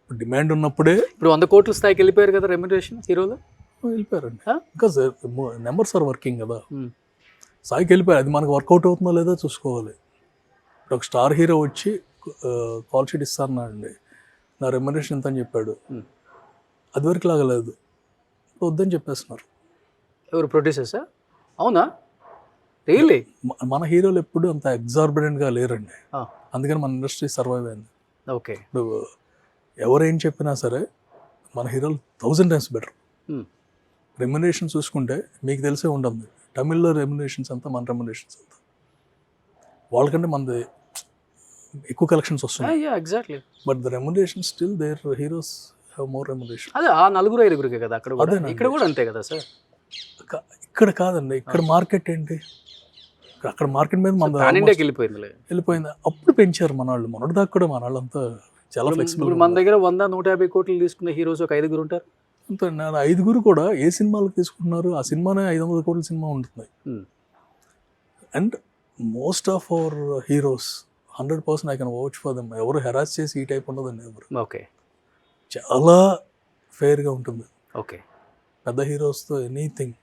డిమాండ్ ఉన్నప్పుడే. ఇప్పుడు 100 కోట్ల స్థాయికి వెళ్ళిపోయారు కదా రెమ్యునరేషన్ హీరోలు. వెళ్ళిపోయారండి. Huh? Because numbers are working కదా. Hmm. సాయికి వెళ్ళిపోయారు. అది మనకు వర్కౌట్ అవుతుందో లేదో చూసుకోవాలి. ఇప్పుడు ఒక స్టార్ హీరో వచ్చి కాల్ షీట్ ఇస్తానండి, నా రెమ్యునరేషన్ ఎంత అని చెప్పాడు. అది వరకు లాగలేదు, వద్దని చెప్పేస్తున్నారు. ఎవరు ప్రొడ్యూసర్సా? అవునా, రియల్లీ? మన హీరోలు ఎప్పుడు అంత ఎగ్జార్బిడెంట్గా లేరండి, అందుకని మన ఇండస్ట్రీ సర్వైవ్ అయింది. ఓకే. ఇప్పుడు ఎవరేం చెప్పినా సరే మన హీరోలు 1000 times బెటర్. రెమ్యునరేషన్ చూసుకుంటే మీకు తెలిసే ఉంటుంది, తమిళ్లో రెమ్యునరేషన్స్ అంతా మన రెమ్యునరేషన్స్ అంతా వాళ్ళకంటే మనది ఎక్కువ కలెక్షన్స్ వస్తున్నాయి. Exactly. But the remuneration still their heroes have more remuneration. అదే ఆ 4-5 కదా అక్కడ కూడా, ఇక్కడ కూడా అంతే కదా సార్? ఇక్కడ కాదండి, ఇక్కడ మార్కెట్ ఏంటి, అక్కడ మార్కెట్ మీద మన ఇండియాకి వెళ్ళిపోయింది. అప్పుడు పెంచారు మన వాళ్ళు, మొన్నటి దాకా కూడా మన వాళ్ళు అంతా చాలా ఫ్లెక్సిబుల్. ఇప్పుడు మన దగ్గర 100-150 కోట్లు తీసుకున్న హీరోస్ ఒక 5 ఉంటారు అంతే. 5 కూడా ఏ సినిమాలకు తీసుకుంటున్నారు, ఆ సినిమానే 500 కోట్ల సినిమా ఉంటుంది. And most of our heroes 100% I can watch for them. ఎవరు హెరాస్ చేసి ఈ టైప్ ఉండదండి ఎవరు. ఓకే. చాలా ఫెయిర్గా ఉంటుంది. ఓకే. పెద్ద హీరోస్తో ఎనీథింగ్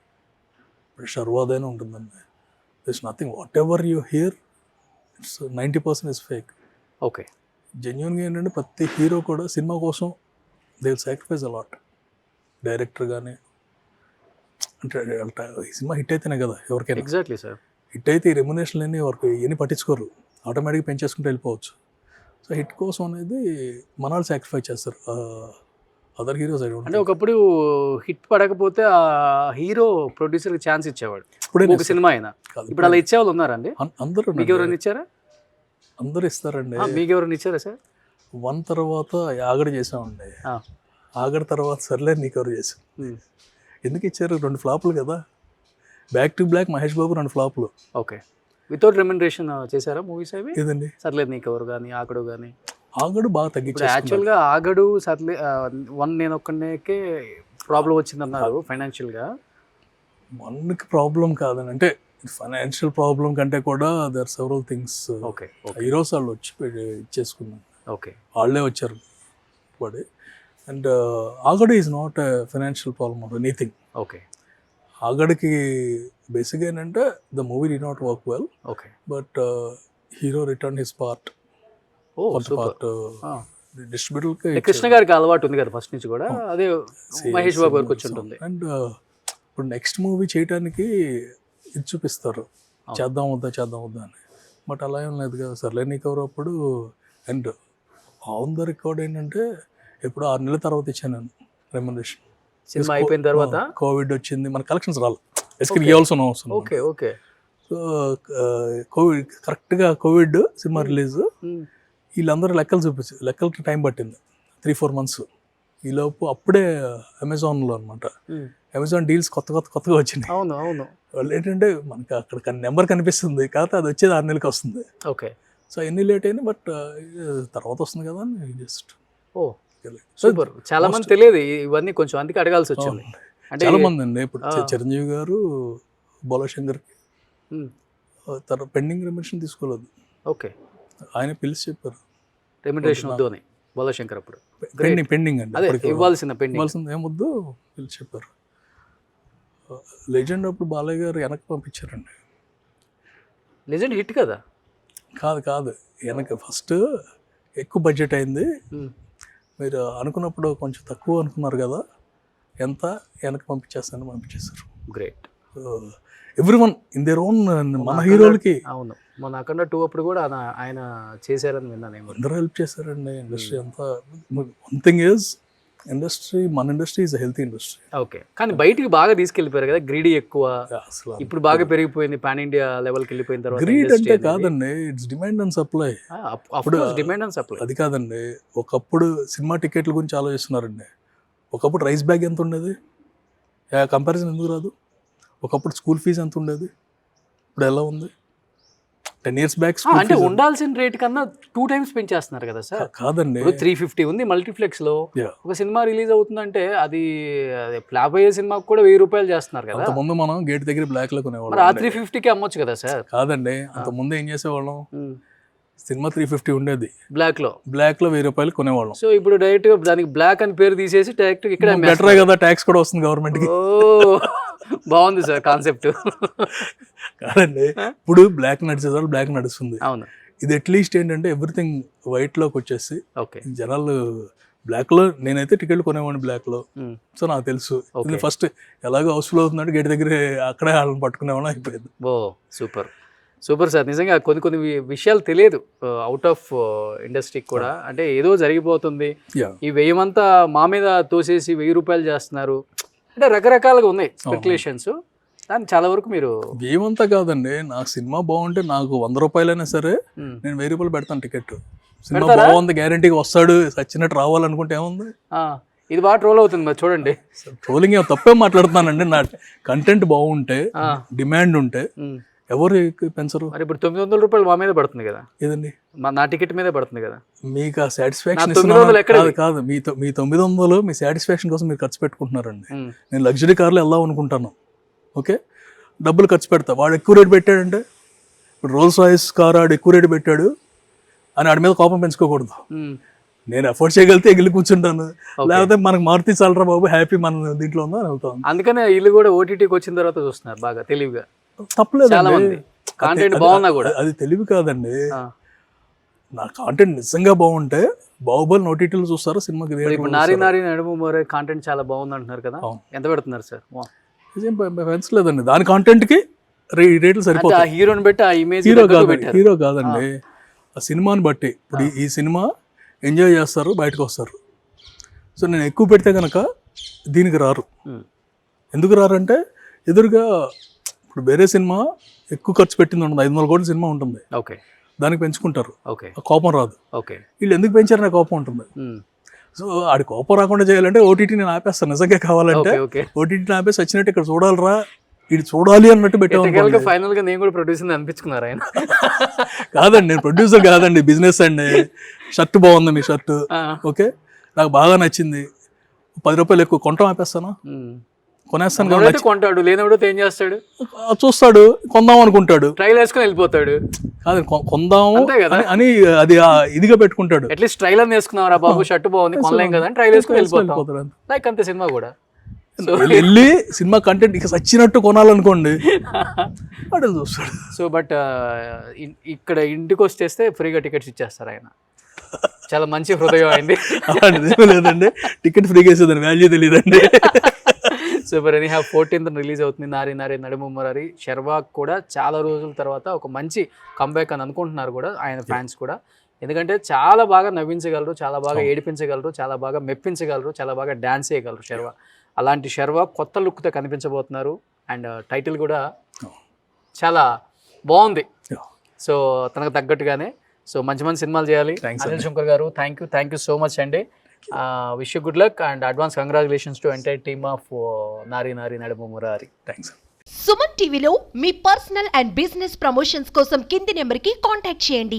షర్వాదైనా ఉంటుందండి. This nothing, whatever you hear it's 90% is fake. Okay. జెన్యున్గా ఏంటంటే ప్రతి హీరో కూడా సినిమా కోసం they will sacrifice a lot. Director కానీ అంటే ఈ సినిమా హిట్ అయితేనే కదా ఎవరికైనా. Exactly sir. హిట్ అయితే ఈ రెమ్యునేషన్ లేని ఎవరికి ఎన్ని పట్టించుకోరు, ఆటోమేటిక్గా పెంచేసుకుంటూ వెళ్ళిపోవచ్చు. సో హిట్ కోసం అనేది మన వాళ్ళు సాక్రిఫైస్ చేస్తారు, అదర్ హీరోస్ అంటే ఒకప్పుడు హిట్ పడకపోతే ఆ హీరో ప్రొడ్యూసర్కి ఛాన్స్ ఇచ్చేవాడు, ఒక సినిమా అయినా. ఇప్పుడు అలా ఇచ్చేవాళ్ళు ఉన్నారండి? అందరూ. మీకు ఎవరైనా ఇచ్చారా? అందరూ ఇస్తారండి. మీకు ఎవరైనా ఇచ్చారా సార్? 1 తర్వాత ఆగడ చేసామండి, ఆగడ తర్వాత సర్లే నీకు ఎవరు చేసాం. ఎందుకు ఇచ్చారు, 2 ఫ్లాపులు కదా. Back to back Mahesh Babu 2 ఫ్లాపులు. ఓకే. వితౌట్ రెమ్యునరేషన్ చేశారా మూవీస్ అవి? ఇదండి సర్లేదు నీకు ఎవరు కానీ, ఆగడు కానీ. ఆగడు బాగా తగ్గించారు యాక్చువల్గా. ఆగడు సర్లే 1 నేను ఒక్కనే ప్రాబ్లం వచ్చిందన్నారు ఫైనాన్షియల్గా. 1కి ప్రాబ్లం కాదని, అంటే ఫైనాన్షియల్ ప్రాబ్లం కంటే కూడా there several things. Okay. Heroes వాళ్ళు వచ్చి ఇచ్చేసుకున్నాం. ఓకే. వాళ్ళే వచ్చారు పడి. And Aagadu is not financial problem or anything. Okay. ఆగడికి బేసిక్గా ఏంటంటే the movie did not work well. Okay. But hero return his part. Distributor Krishna గారికి అలవాటు ఉంది కదా ఫస్ట్ నుంచి కూడా, అదే మహేష్ బాబు గారికి వచ్చి ఉంటుంది. అండ్ ఇప్పుడు నెక్స్ట్ మూవీ చేయడానికి ఇది చూపిస్తారు, చేద్దాం వద్దా అని. బట్ అలా ఏం లేదు కదా, సర్లే నీకు ఎవరు అప్పుడు. అండ్ ఆన్ ద రికార్డ్ ఏంటంటే ఎప్పుడు 6 నెలల తర్వాత ఇచ్చాను నేను రెమ్యునరేషన్. సినిమా అయిపోయిన తర్వాత కోవిడ్ వచ్చింది, మన కలెక్షన్స్ రాలి ఇవ్వాల్సిన అవసరం. ఓకే. ఓకే. సో కోవిడ్ కరెక్ట్గా కోవిడ్ సినిమా రిలీజ్, వీళ్ళందరూ లెక్కలకి టైం పట్టింది 3-4 months. ఈలోపు అప్పుడే అమెజాన్లో అనమాట, అమెజాన్ డీల్స్ కొత్తగా వచ్చినాయి. అవును అవును. వాళ్ళు ఏంటంటే మనకి అక్కడ నెంబర్ కనిపిస్తుంది, కాకపోతే అది వచ్చేది 6 నెలలకి వస్తుంది. ఓకే. సో ఎన్ని లేట్ అయినా బట్ తర్వాత వస్తుంది కదా అని జస్ట్. ఓ సూపర్. చాలా మంది తెలియదు ఇవన్నీ, కొంచెం అందుకే అడగాల్సి వచ్చింది. అంటే చాలా మంది అండి ఇప్పుడు చిరంజీవి గారు బోలాశంకర్కి పెండింగ్ రెమ్యునరేషన్ తీసుకోలేదు. ఓకే. ఆయన పిలిచి చెప్పారు రెమ్యునరేషన్ వద్దు అని బోలాశంకర్ అప్పుడు. పెండింగ్ అండి, అదే ఇవ్వాల్సింది ఏమొద్దు పిలిచి చెప్పారు. లెజెండ్ అప్పుడు బాలయ్య గారు వెనక్కి పంపించారండి. లెజెండ్ హిట్ కదా? కాదు వెనక ఫస్ట్ ఎక్కువ బడ్జెట్ అయింది, మీరు అనుకున్నప్పుడు కొంచెం తక్కువ అనుకున్నారు కదా, ఎంత వెనక్కి పంపించేశారు. Great. Everyone in their own. మన హీరోలకి అవును, మన అఖండ 2 అప్పుడు కూడా ఆయన చేశారని విన్నాను. అందరూ హెల్ప్ చేశారండి ఇండస్ట్రీ అంతా. వన్ థింగ్ ఈజ్ మన industry is healthy industry. Okay. కానీ బయటికి బాగా తీసుకెళ్ళిపోయారు కదా, గ్రీడీ ఎక్కువ. ఇప్పుడు బాగా పెరిగిపోయింది, పాన్ ఇండియా లెవెల్కి వెళ్ళిపోయిన తర్వాత. గ్రీడ్ అంటే కాదండి, ఇట్స్ డిమాండ్ అండ్ సప్లై. అప్పుడు డిమాండ్ అండ్ సప్లై అది కాదండి. ఒకప్పుడు సినిమా టికెట్ల గురించి ఆలోచిస్తున్నారండి. ఒకప్పుడు రైస్ బ్యాగ్ ఎంత ఉండేది, కంపారిజన్ ఎందుకు రాదు? ఒకప్పుడు స్కూల్ ఫీజు ఎంత ఉండేది, ఇప్పుడు ఎలా ఉంది? 10 years బ్యాక్ అంటే ఉండాల్సిన రేట్ కన్నా 2 times పెంచేస్తున్నారు కదా సార్. కాదండి, 350 ఉంది మల్టీప్లెక్స్ లో. ఒక సినిమా రిలీజ్ అవుతుందంటే అది ఫ్లాప్ అయ్యే సినిమాకి కూడా 1000 రూపాయలు చేస్తున్నారు కదా. ముందు మనం గేట్ దగ్గర బ్లాక్ లో కొనేవాళ్ళం, మరి ఆ 350కి అమ్మొచ్చు కదా సార్. కాదండి, అంత ముందు ఏం చేసేవాళ్ళం, సినిమా 350 ఉండేది, బ్లాక్ లో బ్లాక్లో 1000 రూపాయలు కొనేవాళ్ళం. సో ఇప్పుడు డైరెక్ట్ గా దానికి బ్లాక్ అని పేరు తీసేసి డైరెక్ట్ ఇక్కడ బెటరే కదా, ట్యాక్స్ కూడా వస్తుంది గవర్నమెంట్కి. ఓ బాగుంది సార్ కాన్సెప్ట్. కాదండి, ఇప్పుడు బ్లాక్ నడిచే వాళ్ళు బ్లాక్ నడుస్తుంది. అవును, ఇది అట్లీస్ట్ ఏంటంటే ఎవ్రీథింగ్ వైట్లోకి వచ్చేసి ఓకే. జనాలు బ్లాక్లో, నేనైతే టికెట్లు కొనేవాడిని బ్లాక్లో. సో నాకు తెలుసు ఫస్ట్ ఎలాగో హౌస్ఫుల్ అవుతుందంటే గేట్ దగ్గర అక్కడే వాళ్ళని పట్టుకునేవాళ్ళం అయిపోయింది. ఓ సూపర్ సూపర్ సార్. నిజంగా కొన్ని కొన్ని విషయాలు తెలియదు అవుట్ ఆఫ్ ఇండస్ట్రీకి కూడా. అంటే ఏదో జరిగిపోతుంది, ఈ 1000 అంతా మా మీద తోసేసి 1000 రూపాయలు చేస్తున్నారు అంటే రకరకాలుగా ఉన్నాయి స్పెక్యులేషన్స్. దాన్ని చాలా వరకు మీరు ఏమంతా కాదండి, నాకు సినిమా బాగుంటే నాకు 100 రూపాయలైనా సరే నేను 1000 రూపాయలు పెడతాను టికెట్. సినిమా బాగుంది, గ్యారంటీగా వస్తాడు, సచ్చినట్టు రావాలనుకుంటే ఏముంది. ఇది బాగా ట్రోల్ అవుతుంది మరి చూడండి. ట్రోలింగ్ ఏమో తప్పే మాట్లాడుతున్నానండి. నా కంటెంట్ బాగుంటే, డిమాండ్ ఉంటే ఎవరు పెంచరు. మరి ఇప్పుడు 900 రూపాయలు మా మీద పడుతుంది కదా, ఏదండి నా టికెట్ మీదే పడుతుంది కదా. మీకు ఆ సాటిస్ఫాక్షన్ కాదు, మీ 900 మీ సాటిస్ఫాక్షన్ కోసం మీరు ఖర్చు పెట్టుకుంటున్నారండి. నేను లగ్జరీ కార్లో వెళ్దాం అనుకుంటాను, ఓకే, డబ్బులు ఖర్చు పెడతా. వాడు ఎక్కువ రేటు పెట్టాడంటే, ఇప్పుడు రోల్స్ రాయిస్ కార్ ఆడు ఎక్కువ రేటు పెట్టాడు అని ఆడి మీద కోపం పెంచుకోకూడదు. నేను ఎఫోర్డ్ చేయగలిగితే ఎగిలి కూర్చుంటాను, లేకపోతే మనకు మారుతి చాలరా బాబు, హ్యాపీ మన దీంట్లో ఉందో అని వెళ్తాను. అందుకనే వీళ్ళు కూడా ఓటీటీకి వచ్చిన తర్వాత చూస్తున్నారు బాగా తెలివిగా. తప్పలేదు, కాంటెంట్ బాగున్నా కూడా అది తెలివి కాదండి. నా కాంటెంట్ నిజంగా బాగుంటే బాహుబలి ఓటీటీలో చూస్తారు, సినిమాకి. ఇప్పుడు నారి నారి నడుము మోరే కాంటెంట్ చాలా బాగుంది అంటున్నారు కదా, ఎంత పెడుతున్నారు సార్? పెంచలేదండి, దాని కాంటెంట్ కి రేట్లు సరిపోతాయి. హీరోని బట్టి ఆ ఇమేజ్, హీరో కాదండి, ఆ సినిమాని బట్టి. ఇప్పుడు ఈ సినిమా ఎంజాయ్ చేస్తారు, బయటకు వస్తారు. సో నేను ఎక్కువ పెడితే కనుక దీనికి రారు. ఎందుకు రారంటే ఎదురుగా ఇప్పుడు వేరే సినిమా ఎక్కువ ఖర్చు పెట్టింది ఉంటుంది, 500 కోట్ల సినిమా ఉంటుంది, ఓకే, దానికి పెంచుకుంటారు, ఓకే, కోపం రాదు. ఓకే, వీళ్ళు ఎందుకు పెంచారనే కోపం ఉంటుంది. సో ఆడి కోపం రాకుండా చేయాలంటే ఓటీటీ నేను ఆపేస్తాను. నిజంగా కావాలంటే ఓటీటీని ఆపేసి వచ్చినట్టు ఇక్కడ చూడాలరా, ఇది చూడాలి అన్నట్టు పెట్టాను. ఫైనల్ గా నేను కూడా ప్రొడ్యూసర్ అనిపించుకున్నారు ఆయన. కాదండి, నేను ప్రొడ్యూసర్ కాదండి, బిజినెస్ అండి. షర్ట్ బాగుంది మీ షర్ట్, ఓకే, నాకు బాగా నచ్చింది, 10 రూపాయలు ఎక్కువ కొంటాం ఆపేస్తాను, కొనేస్తాను. కొంటాడు, లేనప్పుడు ఏం చేస్తాడు, చూస్తాడు, కొందాం అనుకుంటాడు, ట్రైల్ వేసుకొని వెళ్ళిపోతాడు. కాదు, కొందాము అని అది ఇదిగా పెట్టుకుంటాడు. అట్లీస్ట్ ట్రైలర్ వేసుకున్నారా బాబు, షర్ట్ బాగుంది, కొనలేం కదా, ట్రైల్ వేసుకొని వెళ్ళిపోతాడు. లైక్ అంతే సినిమా కూడా. వెళ్ళి సినిమా కంటెంట్ ఇక సచ్చినట్టు కొనాలనుకోండి అటు చూస్తాడు. సో బట్ ఇక్కడ ఇంటికి వచ్చేస్తే ఫ్రీగా టికెట్స్ ఇచ్చేస్తారు ఆయన. చాలా మంచి హృదయం అయింది. లేదండి, టికెట్ ఫ్రీగా వేసేదాన్ని వాల్యూ తెలియదండి. Super. Any have 14th release అవుతుంది నారి నారి నడుము మురారి. శర్వాక్ కూడా చాలా రోజుల తర్వాత ఒక మంచి కంబ్యాక్ అని అనుకుంటున్నారు కూడా ఆయన ఫ్యాన్స్ కూడా. ఎందుకంటే చాలా బాగా నవ్వించగలరు, చాలా బాగా ఏడిపించగలరు, చాలా బాగా మెప్పించగలరు, చాలా బాగా డాన్స్ చేయగలరు శర్వా. అలాంటి శర్వా కొత్త లుక్తో కనిపించబోతున్నారు. అండ్ టైటిల్ కూడా చాలా బాగుంది. సో తనకు తగ్గట్టుగానే సో మంచి మంచి సినిమాలు చేయాలి. అనిల్ శంకర్ గారు, థ్యాంక్ యూ సో మచ్ అండి. Wish you good luck and advance congratulations to entire team of నారి నారి నడుము మురారి. థ్యాంక్స్. సుమన్ టీవీలో మీ పర్సనల్ అండ్ బిజినెస్ ప్రమోషన్స్ కోసం కింది నెంబర్కి కాంటాక్ట్ చేయండి.